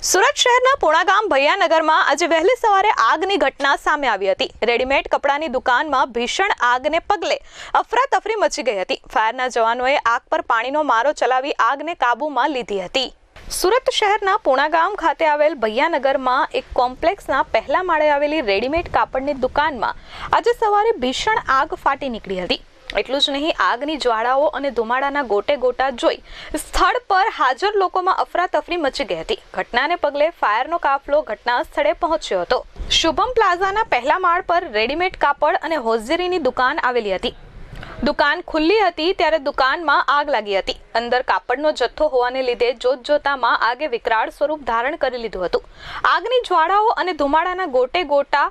સુરત શહેરના પૂણાગામ ભૈયાનગરમાં આજે વહેલી સવારે આગની ઘટના સામે આવી હતી। રેડીમેડ કપડાની દુકાનમાં ભીષણ આગને પગલે અફરાતફરી મચી ગઈ હતી। ફાયરના જવાનોએ આગ પર પાણીનો મારો ચલાવી આગને કાબૂમાં લીધી હતી। સુરત શહેરના પૂણાગામ ખાતે આવેલ ભૈયાનગરમાં એક કોમ્પ્લેક્સના પહેલા માળે આવેલી રેડીમેડ કાપડની દુકાનમાં આજે સવારે ભીષણ આગ ફાટી નીકળી હતી। એટલું જ નહીં, આગની જ્વાળાઓ અને ધુમાડાના ગોટે ગોટા જોઈ સ્થળ પર હાજર લોકોમાં અફરાતફરી મચી ગઈ હતી। ઘટનાને પગલે ફાયરનો કાફલો ઘટના સ્થળે પહોંચ્યો હતો। શુભમ પ્લાઝાના પહેલા માળ પર રેડીમેડ કાપડ અને હોઝરીની દુકાન આવેલી હતી। દુકાન ખુલ્લી હતી ત્યારે દુકાનમાં આગ લાગી હતી। અંદર કાપડનો જથ્થો હોવાને લીધે જોતજોતામાં આગે વિકરાળ સ્વરૂપ ધારણ કરી લીધું હતું। આગની જ્વાળાઓ અને ધુમાડાના ગોટે ગોટા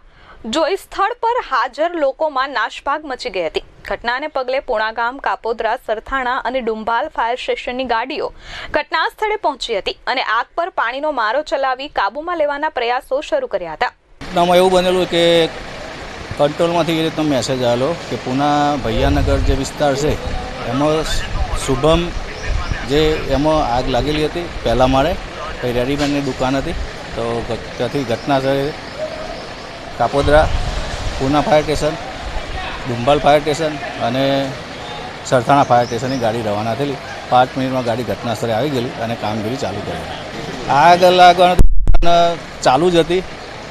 જોઈ સ્થળ પર હાજર લોકોમાં નાશભાગ મચી ગઈ હતી। ઘટનાને પગલે પૂણાગામ, કાપોદ્રા, સરથાણા અને ડુંભાલ ફાયર સ્ટેશનની ગાડીઓ ઘટના સ્થળે પહોંચી હતી અને આગ પર પાણીનો મારો ચલાવી કાબૂમાં લેવાના પ્રયાસો શરૂ કર્યા હતા। ઘટનામાં એવું બનેલું કે કંટ્રોલમાંથી એ રીતનો મેસેજ આવેલો કે પૂના ભૈયાનગર જે વિસ્તાર છે એમાં શુભમ જે એમાં આગ લાગેલી હતી પહેલા માળે, કંઈ રેડીમેડની દુકાન હતી। તો ત્યાંથી ઘટના સ્થળે Kapodra, Puna fire station, Dumbhal fire station અને સરથાણા ફાયર સ્ટેશનની ગાડી રવાના થયેલી। 5 મિનિટમાં ગાડી ઘટના સ્થળે આવી ગયેલી અને કામગીરી ચાલુ કરી। આગ લાગવાનું ચાલુ જ હતી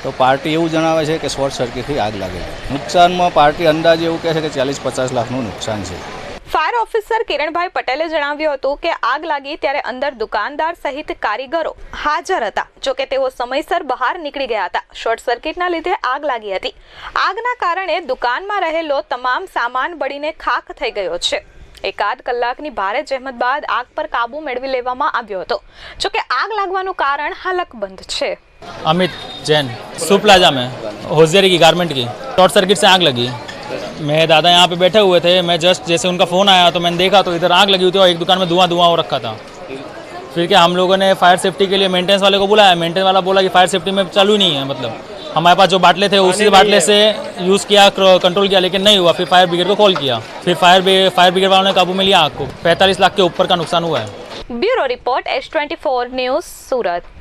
તો પાર્ટી એવું જણાવે છે કે શોર્ટ સર્કિટથી આગ લાગેલી। નુકસાનમાં પાર્ટી અંદાજે એવું કહે છે કે 40-50 લાખનું નુકસાન છે। ફાયર ઓફિસર કિરણભાઈ પટેલે જણાવ્યું હતું કે આગ લાગી ત્યારે અંદર દુકાનદાર સહિત કારીગરો હાજર હતા, જોકે તેઓ સમયસર બહાર નીકળી ગયા હતા। શોર્ટ સર્કિટના લીધે આગ લાગી હતી। આગના કારણે દુકાનમાં રહેલો તમામ સામાન બળીને ખાખ થઈ ગયો છે। એકાદ કલાકની ભારે જહેમત બાદ આગ પર કાબુ મેળવી લેવામાં આવ્યો હતો, જોકે આગ લાગવાનું કારણ હલકબંધ છે। अमित जैन, सुप प्लाजा में होजरी की गारमेंट की शॉर्ट सर्किट से आग लगी। मेरे दादा यहाँ पे बैठे हुए थे। मैं जस्ट जैसे उनका फ़ोन आया तो मैंने देखा तो इधर आग लगी हुई थी और एक दुकान में धुआं हो रखा था। फिर क्या हम लोगों ने फायर सेफ्टी के लिए मेंटेनेंस वाले को बुलाया। मेंटेनेंस वाला बोला कि फायर सेफ्टी में चालू नहीं है, मतलब हमारे पास जो बाटले थे उसी बाटले से यूज़ किया, कंट्रोल किया, लेकिन नहीं हुआ। फिर फायर ब्रिगेड को कॉल किया। फिर फायर ब्रिगेड वालों ने काबू में लिया आग को। 45 लाख के ऊपर का नुकसान हुआ है। ब्यूरो रिपोर्ट S24 न्यूज़, सूरत।